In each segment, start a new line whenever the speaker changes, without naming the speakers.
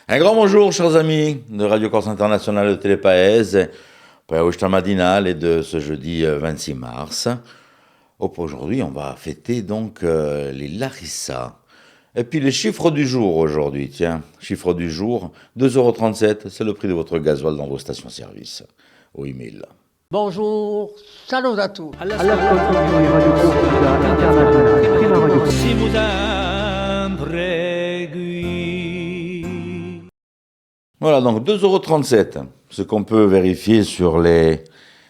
Un grand bonjour, chers amis de Radio Corse Internationale de Télépaèse, pour la matinale et de ce jeudi 26 mars. Aujourd'hui, on va fêter donc les Larissa. Et puis les chiffres du jour aujourd'hui, tiens, chiffre du jour, 2,37 €, c'est le prix de votre gasoil dans vos stations-service, au email.
Bonjour, salut à tous.
Si vous impregui.
Voilà, donc 2,37 €, ce qu'on peut vérifier sur les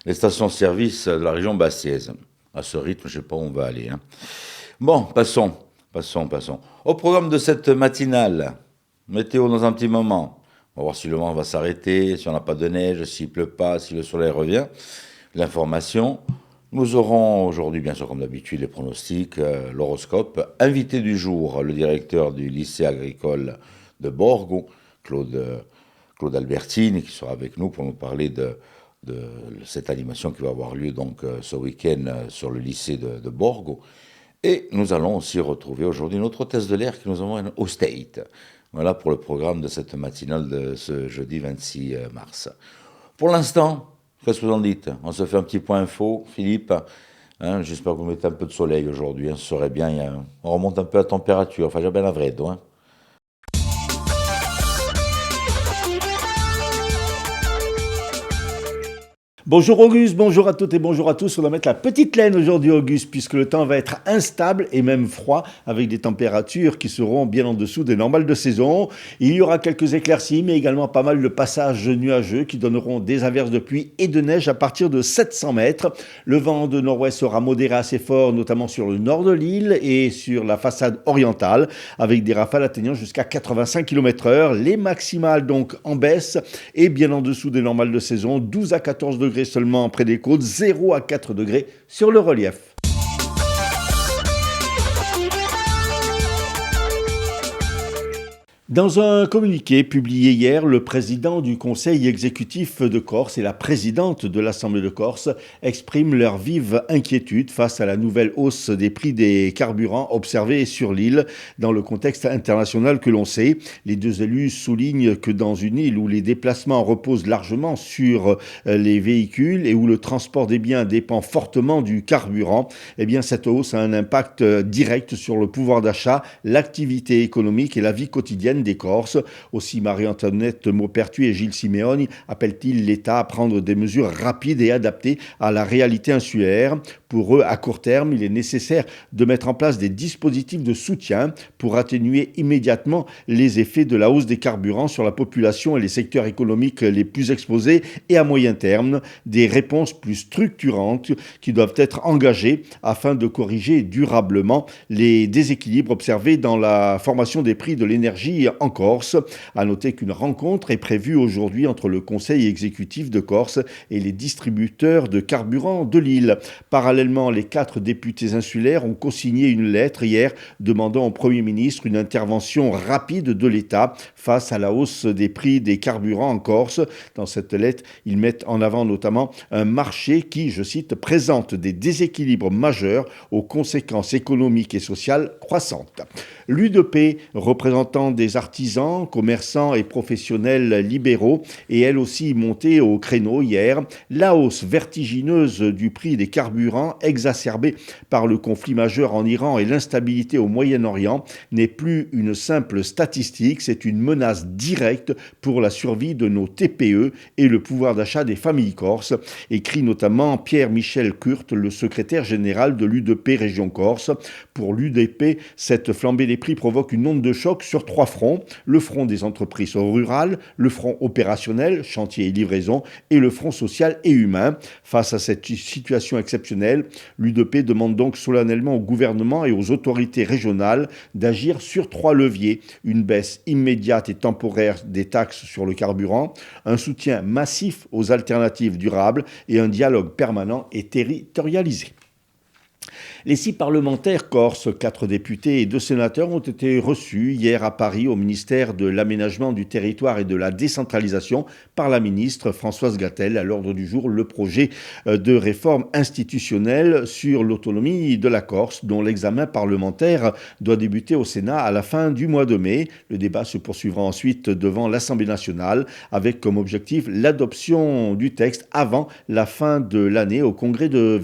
stations-service de la région bastiaise. À ce rythme, je ne sais pas où on va aller. Bon, passons. Au programme de cette matinale, météo dans un petit moment. On va voir si le vent va s'arrêter, si on n'a pas de neige, s'il pleut pas, si le soleil revient. L'information. Nous aurons aujourd'hui, bien sûr, comme d'habitude, les pronostics, l'horoscope. Invité du jour, le directeur du lycée agricole de Borgo, Claude Albertini, qui sera avec nous pour nous parler de cette animation qui va avoir lieu donc ce week-end sur le lycée de Borgo. Et nous allons aussi retrouver aujourd'hui notre hôtesse de l'air qui nous emmène au State. Voilà pour le programme de cette matinale de ce jeudi 26 mars. Pour l'instant, qu'est-ce que vous en dites? On se fait un petit point info, Philippe. J'espère que vous mettez un peu de soleil aujourd'hui. Ce serait bien. On remonte un peu la température. Enfin, j'ai bien la vraie, hein.
Bonjour Auguste, bonjour à toutes et bonjour à tous. On va mettre la petite laine aujourd'hui Auguste puisque le temps va être instable et même froid avec des températures qui seront bien en dessous des normales de saison. Il y aura quelques éclaircies mais également pas mal de passages nuageux qui donneront des averses de pluie et de neige à partir de 700 mètres. Le vent de nord-ouest sera modéré assez fort notamment sur le nord de l'île et sur la façade orientale avec des rafales atteignant jusqu'à 85 km/h. Les maximales donc en baisse et bien en dessous des normales de saison, 12 à 14 degrés seulement près des côtes, 0 à 4 degrés sur le relief. Dans un communiqué publié hier, le président du Conseil exécutif de Corse et la présidente de l'Assemblée de Corse expriment leur vive inquiétude face à la nouvelle hausse des prix des carburants observée sur l'île dans le contexte international que l'on sait. Les deux élus soulignent que dans une île où les déplacements reposent largement sur les véhicules et où le transport des biens dépend fortement du carburant, eh bien cette hausse a un impact direct sur le pouvoir d'achat, l'activité économique et la vie quotidienne des Corses. Aussi, Marie-Antoinette Maupertuis et Gilles Simeoni appellent-ils l'État à prendre des mesures rapides et adaptées à la réalité insulaire. Pour eux, à court terme, il est nécessaire de mettre en place des dispositifs de soutien pour atténuer immédiatement les effets de la hausse des carburants sur la population et les secteurs économiques les plus exposés et à moyen terme, des réponses plus structurantes qui doivent être engagées afin de corriger durablement les déséquilibres observés dans la formation des prix de l'énergie en Corse. À noter qu'une rencontre est prévue aujourd'hui entre le Conseil exécutif de Corse et les distributeurs de carburant de l'île. Parallèlement, les 4 députés insulaires ont co-signé une lettre hier demandant au Premier ministre une intervention rapide de l'État face à la hausse des prix des carburants en Corse. Dans cette lettre, ils mettent en avant notamment un marché qui, je cite, présente des déséquilibres majeurs aux conséquences économiques et sociales croissantes. L'UDP, représentant des artisans, commerçants et professionnels libéraux, est elle aussi montée au créneau hier. La hausse vertigineuse du prix des carburants, exacerbée par le conflit majeur en Iran et l'instabilité au Moyen-Orient, n'est plus une simple statistique, c'est une menace directe pour la survie de nos TPE et le pouvoir d'achat des familles corses, écrit notamment Pierre-Michel Kurt, le secrétaire général de l'UDP Région Corse. Pour l'UDP, cette flambée des prix provoque une onde de choc sur 3 fronts. Le front des entreprises rurales, le front opérationnel, chantier et livraison, et le front social et humain. Face à cette situation exceptionnelle, l'UDP demande donc solennellement au gouvernement et aux autorités régionales d'agir sur 3 leviers. Une baisse immédiate et temporaire des taxes sur le carburant, un soutien massif aux alternatives durables et un dialogue permanent et territorialisé. Les 6 parlementaires corses, 4 députés et 2 sénateurs ont été reçus hier à Paris au ministère de l'Aménagement du Territoire et de la Décentralisation par la ministre Françoise Gatel. À l'ordre du jour, le projet de réforme institutionnelle sur l'autonomie de la Corse, dont l'examen parlementaire doit débuter au Sénat à la fin du mois de mai. Le débat se poursuivra ensuite devant l'Assemblée nationale avec comme objectif l'adoption du texte avant la fin de l'année au congrès de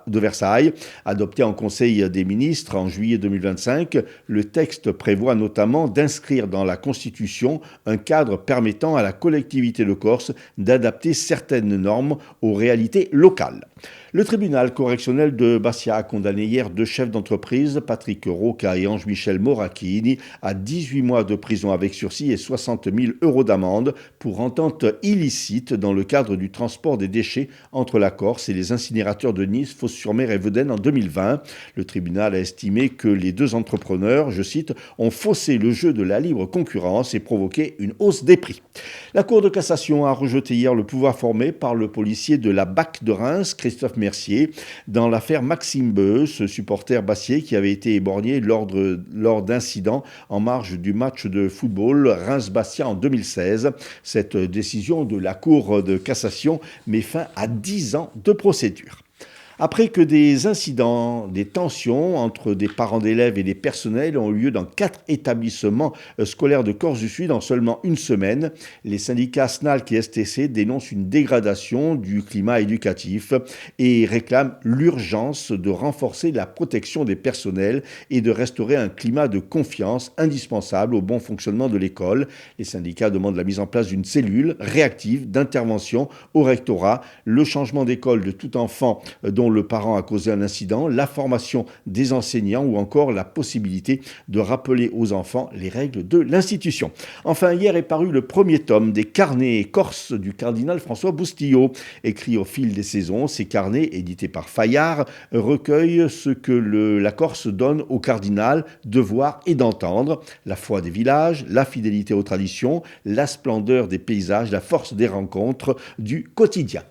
Versailles. Adopté en Conseil des ministres en juillet 2025, le texte prévoit notamment d'inscrire dans la Constitution un cadre permettant à la collectivité de Corse d'adapter certaines normes aux réalités locales. Le tribunal correctionnel de Bastia a condamné hier 2 chefs d'entreprise, Patrick Roca et Ange-Michel Moracchini, à 18 mois de prison avec sursis et 60 000 € d'amende pour entente illicite dans le cadre du transport des déchets entre la Corse et les incinérateurs de Nice, Fos-sur-Mer et Vedène en 2020. Le tribunal a estimé que les 2 entrepreneurs, je cite, ont faussé le jeu de la libre concurrence et provoqué une hausse des prix. La Cour de cassation a rejeté hier le pouvoir formé par le policier de la BAC de Reims, Christophe Mercier, dans l'affaire Maxime Beu, ce supporter bassier qui avait été éborgné lors d'incidents en marge du match de football Reims-Bastia en 2016. Cette décision de la Cour de cassation met fin à 10 ans de procédure. Après que des incidents, des tensions entre des parents d'élèves et des personnels ont eu lieu dans 4 établissements scolaires de Corse du Sud en seulement une semaine, les syndicats SNALC et STC dénoncent une dégradation du climat éducatif et réclament l'urgence de renforcer la protection des personnels et de restaurer un climat de confiance indispensable au bon fonctionnement de l'école. Les syndicats demandent la mise en place d'une cellule réactive d'intervention au rectorat, le changement d'école de tout enfant dont le parent a causé un incident, la formation des enseignants ou encore la possibilité de rappeler aux enfants les règles de l'institution. Enfin, hier est paru le premier tome des carnets corses du cardinal François Boustillot. Écrit au fil des saisons, ces carnets, édités par Fayard, recueillent ce que la Corse donne au cardinal de voir et d'entendre. La foi des villages, la fidélité aux traditions, la splendeur des paysages, la force des rencontres, du quotidien.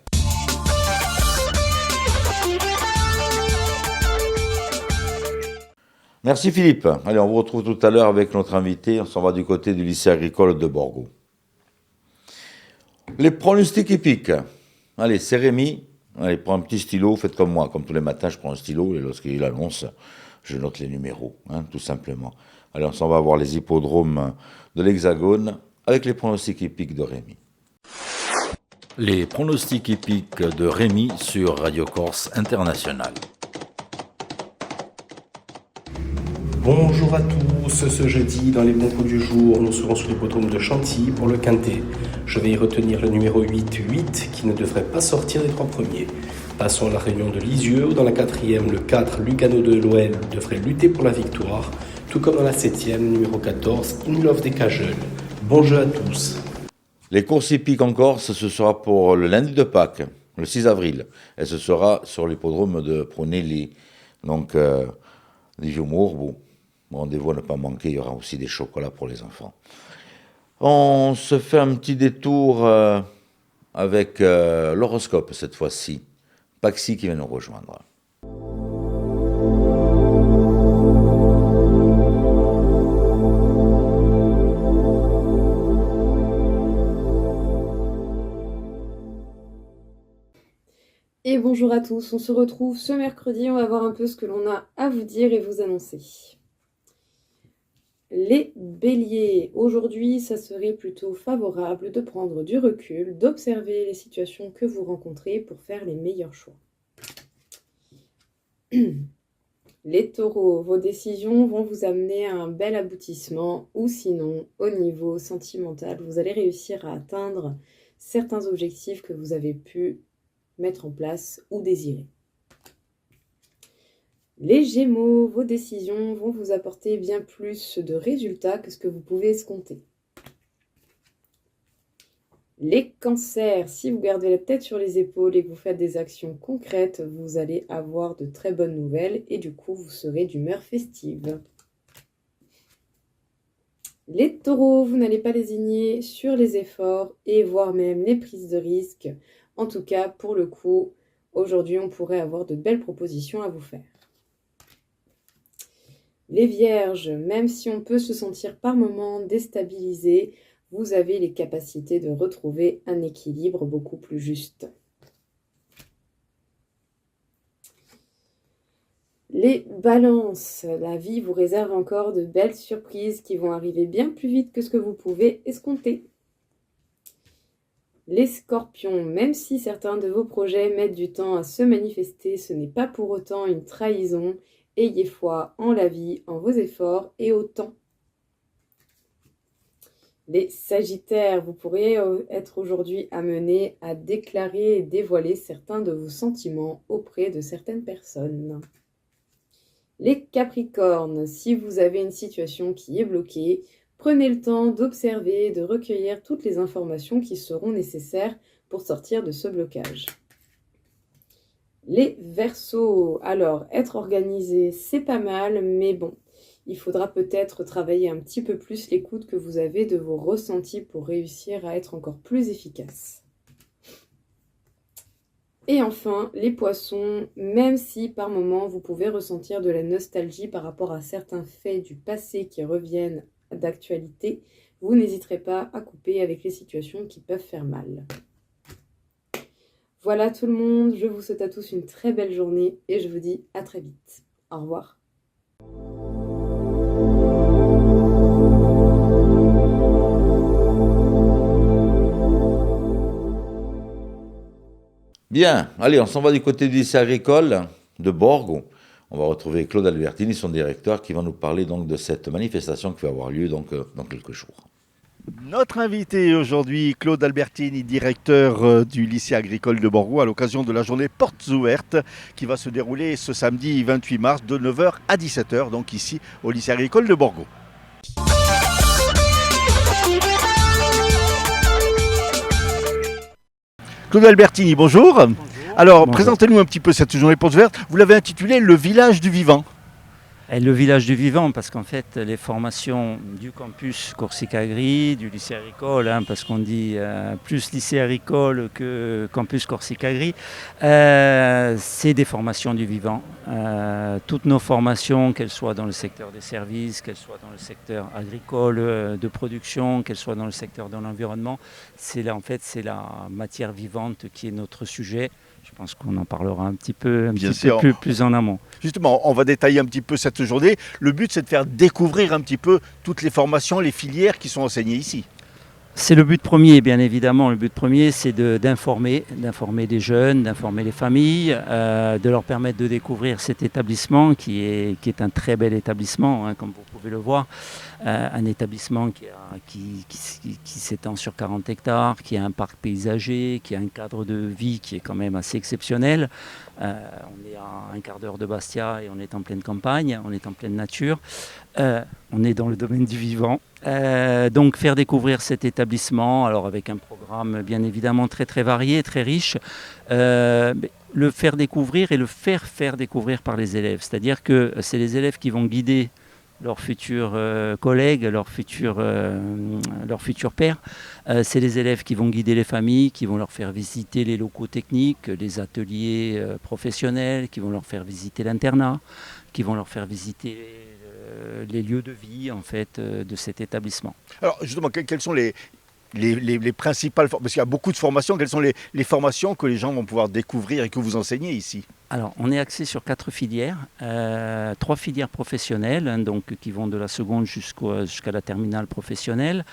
Merci Philippe. Allez, on vous retrouve tout à l'heure avec notre invité. On s'en va du côté du lycée agricole de Borgo. Les pronostics épiques. Allez, c'est Rémi. Allez, prends un petit stylo. Faites comme moi. Comme tous les matins, je prends un stylo et lorsqu'il annonce, je note les numéros, tout simplement. Allez, on s'en va voir les hippodromes de l'Hexagone avec les pronostics épiques de Rémi.
Les pronostics épiques de Rémi sur Radio Corse International.
Bonjour à tous, ce jeudi, dans les bons coups du jour, nous serons sur l'hippodrome de Chantilly pour le Quintet. Je vais y retenir le numéro 8 qui ne devrait pas sortir des 3 premiers. Passons à la réunion de Lisieux, où dans la 4e, le 4, Lugano de l'OL, devrait lutter pour la victoire, tout comme dans la 7e, numéro 14, In Love des Cajules. Bon jeu à tous.
Les courses hippiques en Corse, ce sera pour le lundi de Pâques, le 6 avril. Et ce sera sur l'hippodrome de Pronelli. Donc, les Vieux-Mours, bon. Rendez-vous à ne pas manquer, il y aura aussi des chocolats pour les enfants. On se fait un petit détour avec l'horoscope cette fois-ci. Paxi qui vient nous rejoindre.
Et bonjour à tous, on se retrouve ce mercredi, on va voir un peu ce que l'on a à vous dire et vous annoncer. Les béliers, aujourd'hui, ça serait plutôt favorable de prendre du recul, d'observer les situations que vous rencontrez pour faire les meilleurs choix. Les taureaux, vos décisions vont vous amener à un bel aboutissement ou sinon, au niveau sentimental, vous allez réussir à atteindre certains objectifs que vous avez pu mettre en place ou désirer. Les Gémeaux, vos décisions vont vous apporter bien plus de résultats que ce que vous pouvez escompter. Les Cancers, si vous gardez la tête sur les épaules et que vous faites des actions concrètes, vous allez avoir de très bonnes nouvelles et du coup, vous serez d'humeur festive. Les Taureaux, vous n'allez pas lésigner sur les efforts et voire même les prises de risques. En tout cas, pour le coup, aujourd'hui, on pourrait avoir de belles propositions à vous faire. Les Vierges, même si on peut se sentir par moments déstabilisé, vous avez les capacités de retrouver un équilibre beaucoup plus juste. Les Balances, la vie vous réserve encore de belles surprises qui vont arriver bien plus vite que ce que vous pouvez escompter. Les Scorpions, même si certains de vos projets mettent du temps à se manifester, ce n'est pas pour autant une trahison. Ayez foi en la vie, en vos efforts et au temps. Les Sagittaires, vous pourriez être aujourd'hui amenés à déclarer et dévoiler certains de vos sentiments auprès de certaines personnes. Les Capricornes, si vous avez une situation qui est bloquée, prenez le temps d'observer et de recueillir toutes les informations qui seront nécessaires pour sortir de ce blocage. Les Verseaux, alors être organisé, c'est pas mal, mais bon, il faudra peut-être travailler un petit peu plus l'écoute que vous avez de vos ressentis pour réussir à être encore plus efficace. Et enfin, les Poissons, même si par moments vous pouvez ressentir de la nostalgie par rapport à certains faits du passé qui reviennent d'actualité, vous n'hésiterez pas à couper avec les situations qui peuvent faire mal. Voilà tout le monde, je vous souhaite à tous une très belle journée et je vous dis à très vite. Au revoir.
Bien, allez, on s'en va du côté du lycée agricole de Borgo. On va retrouver Claude Albertini, son directeur, qui va nous parler donc de cette manifestation qui va avoir lieu donc, dans quelques jours.
Notre invité aujourd'hui, Claude Albertini, directeur du lycée agricole de Borgo, à l'occasion de la journée Portes ouvertes qui va se dérouler ce samedi 28 mars de 9h à 17h, donc ici au lycée agricole de Borgo. Claude Albertini, bonjour. Alors,
Bonjour.
Présentez-nous un petit peu cette journée Portes ouvertes. Vous l'avez intitulée Le village du vivant.
Et le village du vivant, parce qu'en fait, les formations du campus Corsica-Agri, du lycée agricole, parce qu'on dit plus lycée agricole que campus Corsica-Agri, c'est des formations du vivant. Toutes nos formations, qu'elles soient dans le secteur des services, qu'elles soient dans le secteur agricole de production, qu'elles soient dans le secteur de l'environnement, c'est la matière vivante qui est notre sujet. Je pense qu'on en parlera un petit peu plus en amont.
Justement, on va détailler un petit peu cette journée. Le but, c'est de faire découvrir un petit peu toutes les formations, les filières qui sont enseignées ici.
C'est le but premier, bien évidemment. Le but premier, c'est d'informer les jeunes, d'informer les familles, de leur permettre de découvrir cet établissement qui est un très bel établissement, comme vous pouvez le voir. Un établissement qui s'étend sur 40 hectares, qui a un parc paysager, qui a un cadre de vie qui est quand même assez exceptionnel. On est à un quart d'heure de Bastia et on est en pleine campagne, on est en pleine nature. On est dans le domaine du vivant. Donc faire découvrir cet établissement, alors avec un programme bien évidemment très très varié, très riche, le faire découvrir et le faire découvrir par les élèves. C'est-à-dire que c'est les élèves qui vont guider leurs futurs collègues, leurs futurs pairs. C'est les élèves qui vont guider les familles, qui vont leur faire visiter les locaux techniques, les ateliers professionnels, qui vont leur faire visiter l'internat, qui vont leur faire visiter les lieux de vie en fait, de cet établissement.
Alors justement, quelles sont les principales formations, parce qu'il y a beaucoup de formations, quelles sont les formations que les gens vont pouvoir découvrir et que vous enseignez ici?
Alors, on est axé sur 4 filières, 3 filières professionnelles, donc, qui vont de la seconde jusqu'à la terminale professionnelle,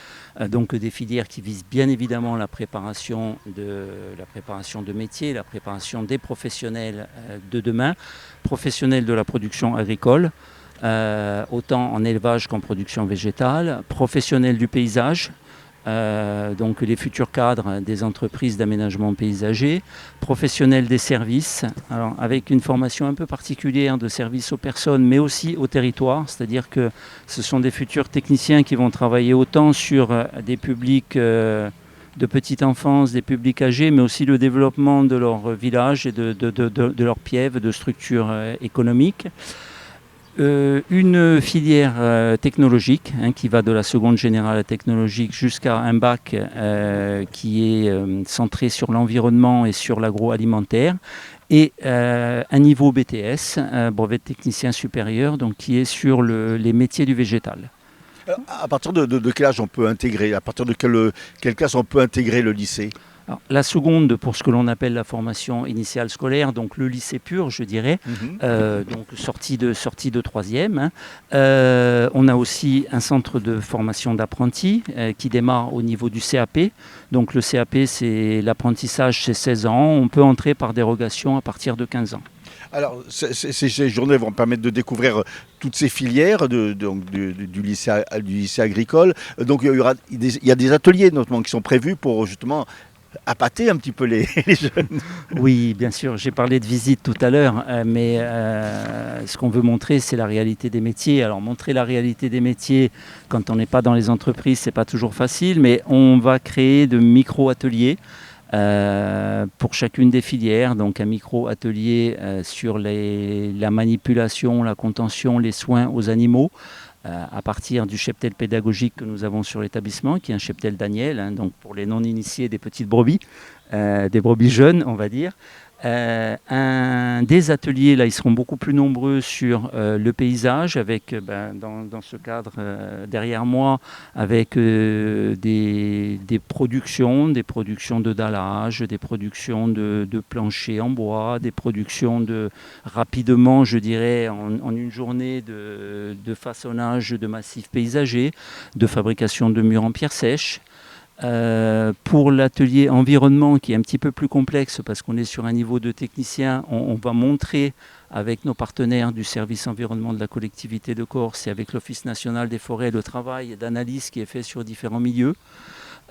donc des filières qui visent bien évidemment la préparation de métiers, la préparation des professionnels de demain, professionnels de la production agricole, autant en élevage qu'en production végétale, professionnels du paysage, donc les futurs cadres des entreprises d'aménagement paysager, professionnels des services, alors avec une formation un peu particulière de service aux personnes mais aussi au territoire, c'est-à-dire que ce sont des futurs techniciens qui vont travailler autant sur des publics de petite enfance, des publics âgés, mais aussi le développement de leur village et de leur piève, de structures économiques. Une filière technologique qui va de la seconde générale technologique jusqu'à un bac qui est centré sur l'environnement et sur l'agroalimentaire, et un niveau BTS, brevet de technicien supérieur, donc qui est sur les métiers du végétal.
Alors, à partir de quel âge on peut intégrer, à partir de quelle classe on peut intégrer le lycée?
Alors, la seconde, pour ce que l'on appelle la formation initiale scolaire, donc le lycée pur, je dirais, donc sortie de troisième. On a aussi un centre de formation d'apprentis qui démarre au niveau du CAP. Donc le CAP, c'est l'apprentissage, c'est 16 ans. On peut entrer par dérogation à partir de 15 ans.
Alors, ces journées vont permettre de découvrir toutes ces filières du lycée agricole. Donc, il y a des ateliers notamment qui sont prévus pour justement appâter un petit peu les jeunes.
Oui, bien sûr, j'ai parlé de visite tout à l'heure, mais ce qu'on veut montrer, c'est la réalité des métiers. Alors, montrer la réalité des métiers quand on n'est pas dans les entreprises, c'est pas toujours facile, mais on va créer de micro-ateliers pour chacune des filières, donc un micro-atelier sur la manipulation, la contention, les soins aux animaux, à partir du cheptel pédagogique que nous avons sur l'établissement, qui est un cheptel Daniel, donc pour les non-initiés, des petites brebis, des brebis jeunes, on va dire. Des ateliers, là, ils seront beaucoup plus nombreux sur le paysage, avec, dans ce cadre derrière moi, avec des productions de dallage, des productions de planchers en bois, des productions rapidement, je dirais, en une journée de façonnage de massifs paysagers, de fabrication de murs en pierre sèche. Pour l'atelier environnement qui est un petit peu plus complexe parce qu'on est sur un niveau de technicien, on va montrer avec nos partenaires du service environnement de la collectivité de Corse et avec l'Office national des forêts le travail d'analyse qui est fait sur différents milieux.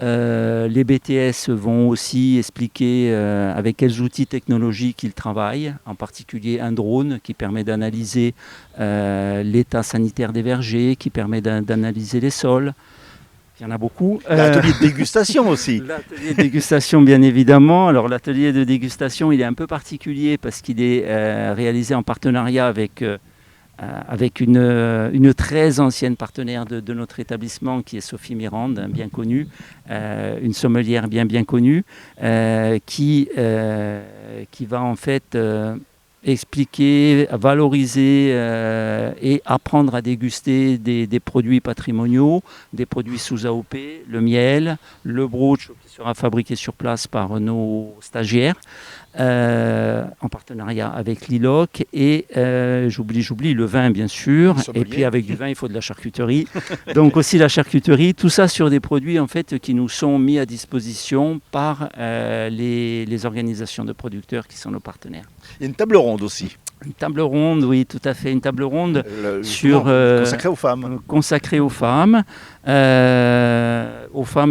Les BTS vont aussi expliquer avec quels outils technologiques ils travaillent, en particulier un drone qui permet d'analyser l'état sanitaire des vergers, qui permet d'analyser les sols. Il y en a beaucoup.
L'atelier de dégustation aussi.
L'atelier de dégustation, bien évidemment. Alors, l'atelier de dégustation, il est un peu particulier parce qu'il est réalisé en partenariat avec une très ancienne partenaire de notre établissement, qui est Sophie Mirande, bien connue, une sommelière bien connue, qui va en fait expliquer, valoriser et apprendre à déguster des produits patrimoniaux, des produits sous AOP, le miel, le brooch qui sera fabriqué sur place par nos stagiaires en partenariat avec l'ILOC et j'oublie le vin bien sûr, et puis avec du vin il faut de la charcuterie, donc aussi la charcuterie, tout ça sur des produits en fait qui nous sont mis à disposition par les organisations de producteurs qui sont nos partenaires.
Il y a une table ronde aussi.
Une table ronde, oui, tout à fait, une table ronde
consacrée aux femmes.
Consacrée aux femmes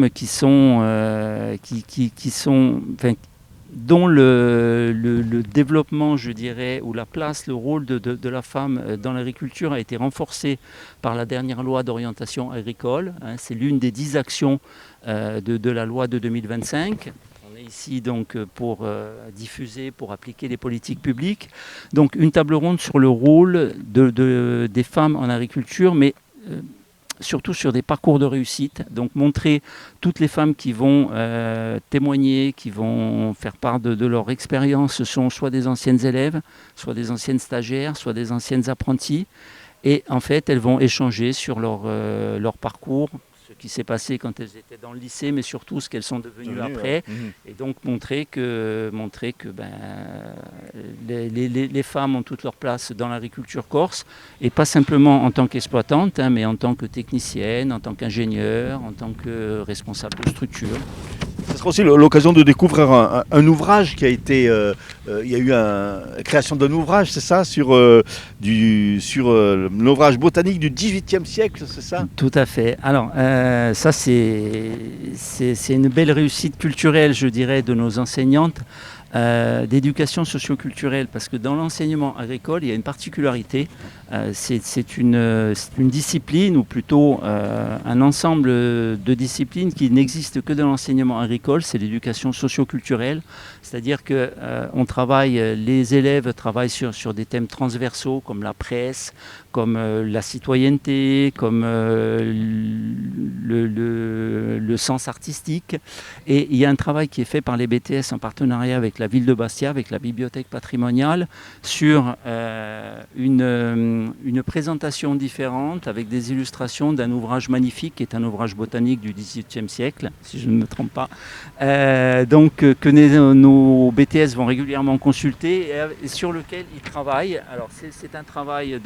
qui sont, dont le développement, je dirais, ou la place, le rôle de la femme dans l'agriculture a été renforcé par la dernière loi d'orientation agricole. C'est l'une des 10 actions de la loi de 2025. Ici donc pour diffuser, pour appliquer les politiques publiques. Donc une table ronde sur le rôle des femmes en agriculture, mais surtout sur des parcours de réussite. Donc montrer toutes les femmes qui vont témoigner, qui vont faire part de leur expérience. Ce sont soit des anciennes élèves, soit des anciennes stagiaires, soit des anciennes apprentis. Et en fait, elles vont échanger sur leur parcours, ce qui s'est passé quand elles étaient dans le lycée, mais surtout ce qu'elles sont devenues après. Et donc montrer que les femmes ont toute leur place dans l'agriculture corse, et pas simplement en tant qu'exploitante, mais en tant que technicienne, en tant qu'ingénieure, en tant que responsable de structure.
Ce sera aussi l'occasion de découvrir un ouvrage qui a été... il y a eu la création d'un ouvrage, c'est ça, sur l'ouvrage botanique du XVIIIe siècle, c'est ça?
Tout à fait. Alors, ça, c'est une belle réussite culturelle, je dirais, de nos enseignantes. d'éducation socio-culturelle, parce que dans l'enseignement agricole, il y a une particularité. C'est une discipline, ou plutôt un ensemble de disciplines qui n'existe que dans l'enseignement agricole, c'est l'éducation socio-culturelle. C'est-à-dire que les élèves travaillent sur des thèmes transversaux comme la presse, comme la citoyenneté, comme le sens artistique. Et il y a un travail qui est fait par les BTS en partenariat avec la ville de Bastia, avec la bibliothèque patrimoniale, sur une présentation différente avec des illustrations d'un ouvrage magnifique qui est un ouvrage botanique du XVIIIe siècle, si je ne me trompe pas. Que nos BTS vont régulièrement consulter et sur lequel ils travaillent. Alors c'est un travail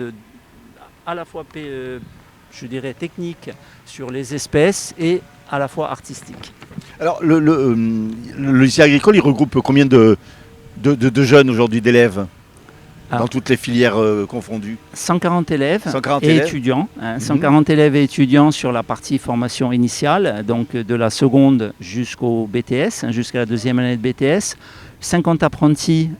à la fois, je dirais, technique sur les espèces et à la fois artistique.
Alors, le lycée agricole, il regroupe combien de jeunes aujourd'hui, d'élèves dans toutes les filières confondues?
140 élèves
140
et
élèves.
étudiants. 140 élèves et étudiants sur la partie formation initiale, donc de la seconde jusqu'au BTS, jusqu'à la deuxième année de BTS. 50 apprentis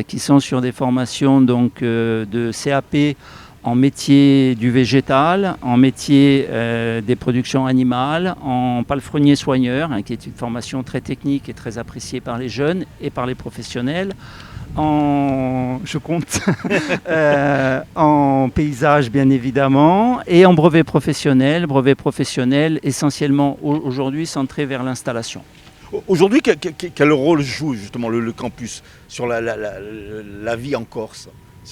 qui sont sur des formations donc, de CAP en métier du végétal, en métier des productions animales, en palefrenier soigneur, qui est une formation très technique et très appréciée par les jeunes et par les professionnels, en paysage bien évidemment, et en brevet professionnel essentiellement aujourd'hui centré vers l'installation.
Aujourd'hui, quel rôle joue justement le campus sur la vie en Corse?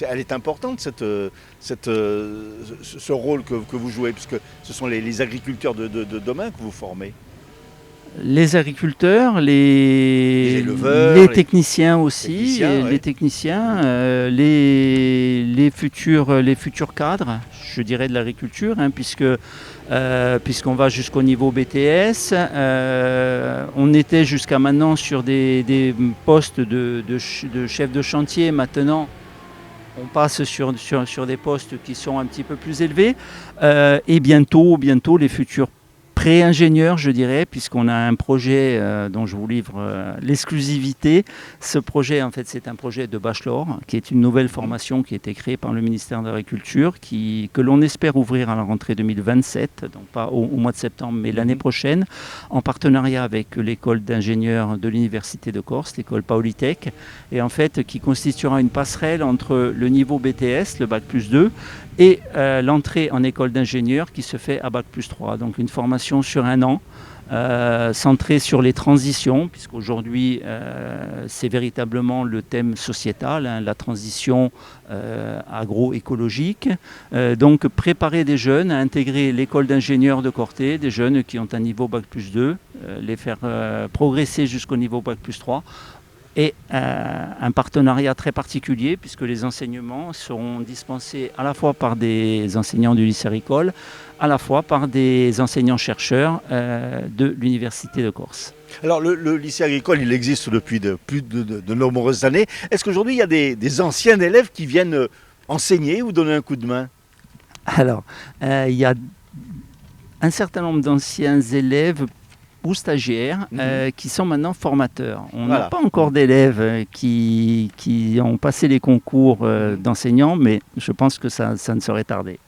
Elle est importante, ce rôle que vous jouez, puisque ce sont les agriculteurs de demain que vous formez.
Les agriculteurs, les éleveurs, les techniciens aussi, les techniciens, les futurs cadres, je dirais, de l'agriculture, puisqu'on va jusqu'au niveau BTS. On était jusqu'à maintenant sur des postes de chef de chantier. Maintenant, on passe sur des postes qui sont un petit peu plus élevés. Et bientôt, les futurs pré-ingénieur, je dirais, puisqu'on a un projet dont je vous livre l'exclusivité. Ce projet, en fait, c'est un projet de bachelor, qui est une nouvelle formation qui a été créée par le ministère de l'Agriculture, que l'on espère ouvrir à la rentrée 2027, donc pas au mois de septembre, mais l'année prochaine, en partenariat avec l'école d'ingénieurs de l'Université de Corse, l'école Polytech, et en fait, qui constituera une passerelle entre le niveau BTS, le Bac plus 2, et l'entrée en école d'ingénieur qui se fait à Bac plus 3. Donc une formation sur un an, centrée sur les transitions, puisqu'aujourd'hui c'est véritablement le thème sociétal, la transition agroécologique. Donc préparer des jeunes à intégrer l'école d'ingénieur de Corté, des jeunes qui ont un niveau Bac plus 2, les faire progresser jusqu'au niveau Bac plus 3. Et un partenariat très particulier, puisque les enseignements seront dispensés à la fois par des enseignants du lycée agricole, à la fois par des enseignants-chercheurs de l'Université de Corse.
Alors le lycée agricole, il existe depuis plus de nombreuses années. Est-ce qu'aujourd'hui il y a des anciens élèves qui viennent enseigner ou donner un coup de main?
Alors, il y a un certain nombre d'anciens élèves ou stagiaires qui sont maintenant formateurs. On n'a pas encore d'élèves qui ont passé les concours d'enseignants, mais je pense que ça ne saurait tarder.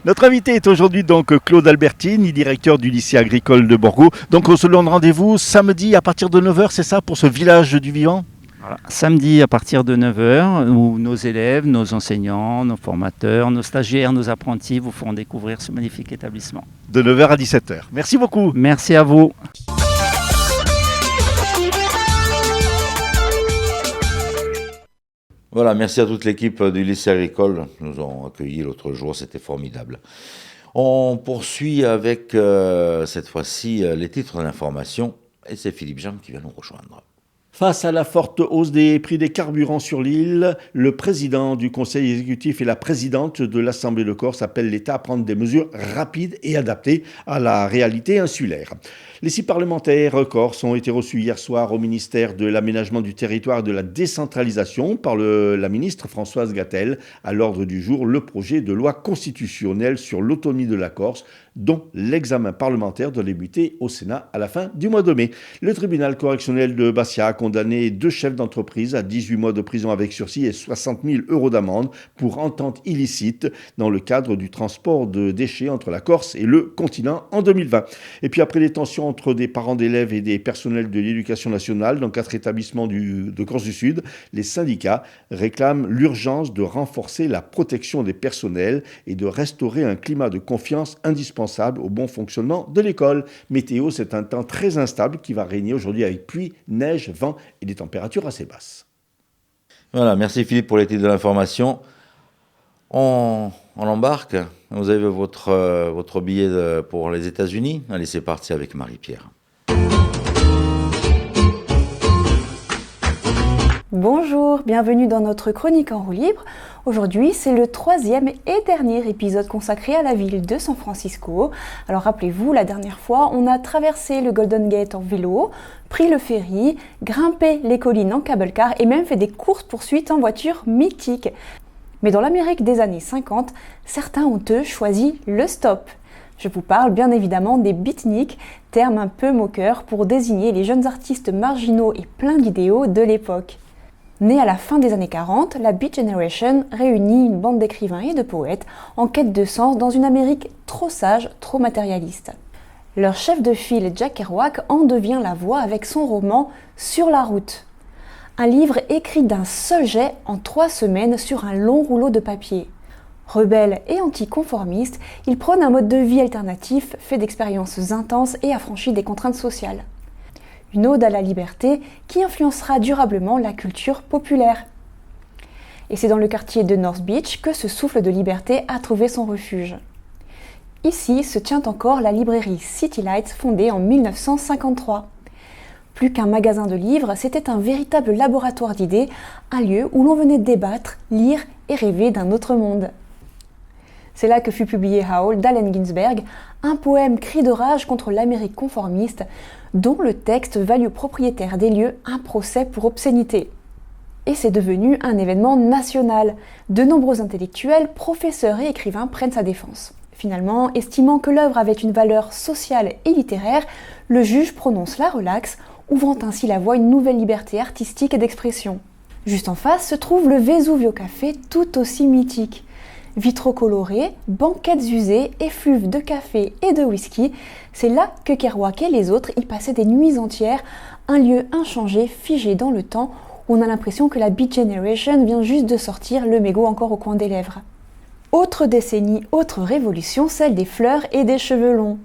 Notre invité est aujourd'hui donc Claude Albertini, directeur du lycée agricole de Borgo. Donc on se donne rendez-vous samedi à partir de 9h, c'est ça, pour ce village du vivant?
Voilà. Samedi à partir de 9h, où nos élèves, nos enseignants, nos formateurs, nos stagiaires, nos apprentis vous feront découvrir ce magnifique établissement.
De 9h à 17h. Merci beaucoup.
Merci à vous.
Voilà, merci à toute l'équipe du lycée agricole. Ils nous ont accueillis l'autre jour, c'était formidable. On poursuit avec, cette fois-ci, les titres d'information. Et c'est Philippe Jean qui vient nous rejoindre.
Face à la forte hausse des prix des carburants sur l'île, le président du conseil exécutif et la présidente de l'Assemblée de Corse appellent l'État à prendre des mesures rapides et adaptées à la réalité insulaire. Les 6 parlementaires corses ont été reçus hier soir au ministère de l'Aménagement du Territoire et de la Décentralisation par la ministre Françoise Gatel. À l'ordre du jour, le projet de loi constitutionnelle sur l'autonomie de la Corse, dont l'examen parlementaire doit débuter au Sénat à la fin du mois de mai. Le tribunal correctionnel de Bastia a condamné 2 chefs d'entreprise à 18 mois de prison avec sursis et 60 000 € d'amende pour entente illicite dans le cadre du transport de déchets entre la Corse et le continent en 2020. Et puis après les tensions entre des parents d'élèves et des personnels de l'éducation nationale dans 4 établissements de Corse du Sud, les syndicats réclament l'urgence de renforcer la protection des personnels et de restaurer un climat de confiance indispensable au bon fonctionnement de l'école. Météo, c'est un temps très instable qui va régner aujourd'hui avec pluie, neige, vent et des températures assez basses.
Voilà, merci Philippe pour les titres de l'information. On embarque. Vous avez votre billet pour les États-Unis. Allez, c'est parti avec Marie-Pierre.
Bonjour, bienvenue dans notre chronique en roue libre. Aujourd'hui, c'est le 3e et dernier épisode consacré à la ville de San Francisco. Alors rappelez-vous, la dernière fois, on a traversé le Golden Gate en vélo, pris le ferry, grimpé les collines en cable car et même fait des courses-poursuites en voiture mythiques. Mais dans l'Amérique des années 50, certains ont choisi le stop. Je vous parle bien évidemment des beatniks, terme un peu moqueur pour désigner les jeunes artistes marginaux et pleins d'idéaux de l'époque. Née à la fin des années 40, la Beat Generation réunit une bande d'écrivains et de poètes en quête de sens dans une Amérique trop sage, trop matérialiste. Leur chef de file, Jack Kerouac, en devient la voix avec son roman « Sur la route ». Un livre écrit d'un seul jet en 3 semaines sur un long rouleau de papier. Rebelle et anticonformiste, il prône un mode de vie alternatif fait d'expériences intenses et affranchi des contraintes sociales. Une ode à la liberté qui influencera durablement la culture populaire. Et c'est dans le quartier de North Beach que ce souffle de liberté a trouvé son refuge. Ici se tient encore la librairie City Lights fondée en 1953. Plus qu'un magasin de livres, c'était un véritable laboratoire d'idées, un lieu où l'on venait débattre, lire et rêver d'un autre monde. C'est là que fut publié Howl d'Allen Ginsberg, un poème cri de rage contre l'Amérique conformiste, dont le texte valut au propriétaire des lieux un procès pour obscénité. Et c'est devenu un événement national. De nombreux intellectuels, professeurs et écrivains prennent sa défense. Finalement, estimant que l'œuvre avait une valeur sociale et littéraire, le juge prononce la relaxe, ouvrant ainsi la voie à une nouvelle liberté artistique et d'expression. Juste en face se trouve le Vesuvio Café, tout aussi mythique. Vitraux colorés, banquettes usées, effluves de café et de whisky, c'est là que Kerouac et les autres y passaient des nuits entières, un lieu inchangé, figé dans le temps, où on a l'impression que la Beat Generation vient juste de sortir, le mégot encore au coin des lèvres. Autre décennie, autre révolution, celle des fleurs et des cheveux longs.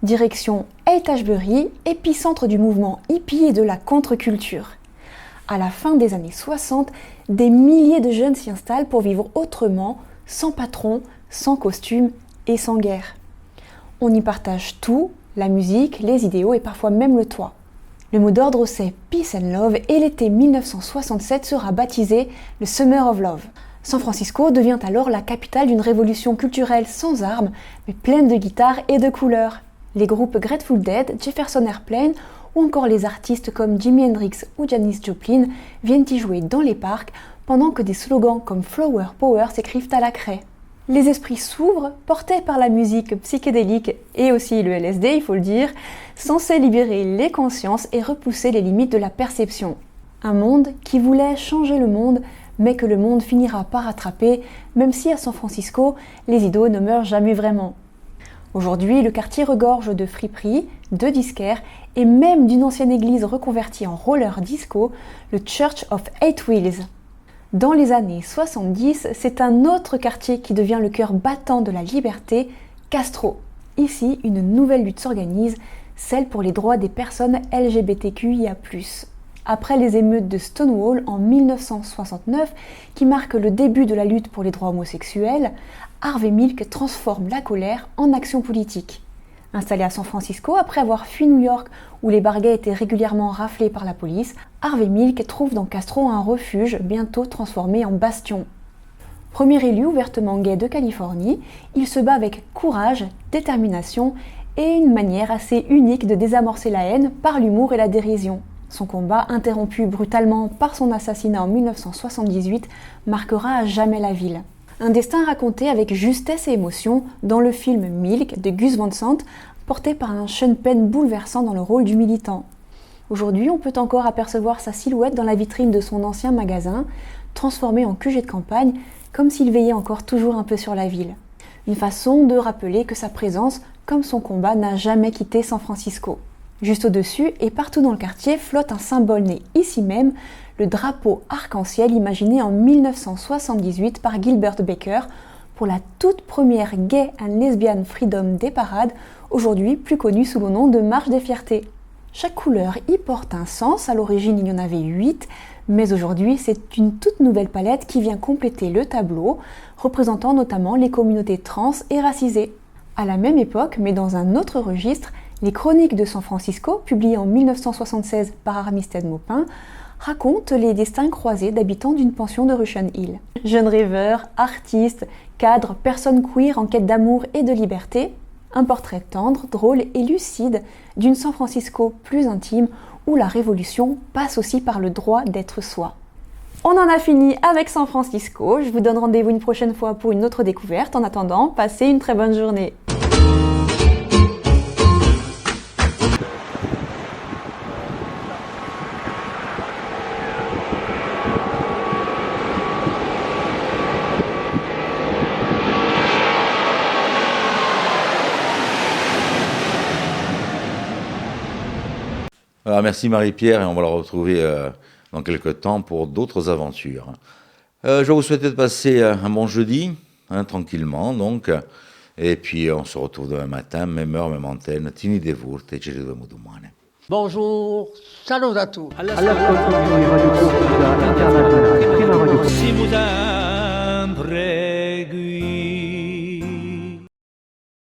Direction Haight-Ashbury, épicentre du mouvement hippie et de la contre-culture. À la fin des années 60, des milliers de jeunes s'y installent pour vivre autrement, sans patron, sans costume et sans guerre. On y partage tout, la musique, les idéaux et parfois même le toit. Le mot d'ordre c'est Peace and Love et l'été 1967 sera baptisé le Summer of Love. San Francisco devient alors la capitale d'une révolution culturelle sans armes, mais pleine de guitares et de couleurs. Les groupes Grateful Dead, Jefferson Airplane ou encore les artistes comme Jimi Hendrix ou Janis Joplin viennent y jouer dans les parcs pendant que des slogans comme Flower Power s'écrivent à la craie. Les esprits s'ouvrent, portés par la musique psychédélique et aussi le LSD, il faut le dire, censés libérer les consciences et repousser les limites de la perception. Un monde qui voulait changer le monde, mais que le monde finira par rattraper, même si à San Francisco, les idoles ne meurent jamais vraiment. Aujourd'hui, le quartier regorge de friperies, de disquaires et même d'une ancienne église reconvertie en roller disco, le Church of Eight Wheels. Dans les années 70, c'est un autre quartier qui devient le cœur battant de la liberté, Castro. Ici, une nouvelle lutte s'organise, celle pour les droits des personnes LGBTQIA+. Après les émeutes de Stonewall en 1969, qui marquent le début de la lutte pour les droits homosexuels, Harvey Milk transforme la colère en action politique. Installé à San Francisco, après avoir fui New York où les bar gays étaient régulièrement raflés par la police, Harvey Milk trouve dans Castro un refuge bientôt transformé en bastion. Premier élu ouvertement gay de Californie, il se bat avec courage, détermination et une manière assez unique de désamorcer la haine par l'humour et la dérision. Son combat, interrompu brutalement par son assassinat en 1978, marquera à jamais la ville. Un destin raconté avec justesse et émotion dans le film Milk de Gus Van Sant, porté par un Sean Penn bouleversant dans le rôle du militant. Aujourd'hui, on peut encore apercevoir sa silhouette dans la vitrine de son ancien magasin, transformé en QG de campagne, comme s'il veillait encore toujours un peu sur la ville. Une façon de rappeler que sa présence, comme son combat, n'a jamais quitté San Francisco. Juste au-dessus et partout dans le quartier flotte un symbole né ici même, le drapeau arc-en-ciel imaginé en 1978 par Gilbert Baker pour la toute première Gay and Lesbian Freedom Day Parade, aujourd'hui plus connue sous le nom de Marche des Fiertés. Chaque couleur y porte un sens, à l'origine il y en avait 8, mais aujourd'hui c'est une toute nouvelle palette qui vient compléter le tableau, représentant notamment les communautés trans et racisées. À la même époque, mais dans un autre registre, les Chroniques de San Francisco, publiées en 1976 par Armistead Maupin, racontent les destins croisés d'habitants d'une pension de Russian Hill. Jeunes rêveurs, artistes, cadres, personnes queer en quête d'amour et de liberté, un portrait tendre, drôle et lucide d'une San Francisco plus intime où la révolution passe aussi par le droit d'être soi. On en a fini avec San Francisco, je vous donne rendez-vous une prochaine fois pour une autre découverte. En attendant, passez une très bonne journée.
Alors, merci Marie-Pierre et on va la retrouver dans quelques temps pour d'autres aventures. Je vous souhaite de passer un bon jeudi, tranquillement donc, et puis on se retrouve demain matin, même heure, même antenne, Tini Devurt e ci ritroviamo domani.
Bonjour, salutato.
Alla ascolto di Radio Corsa Internazionale, prima radio.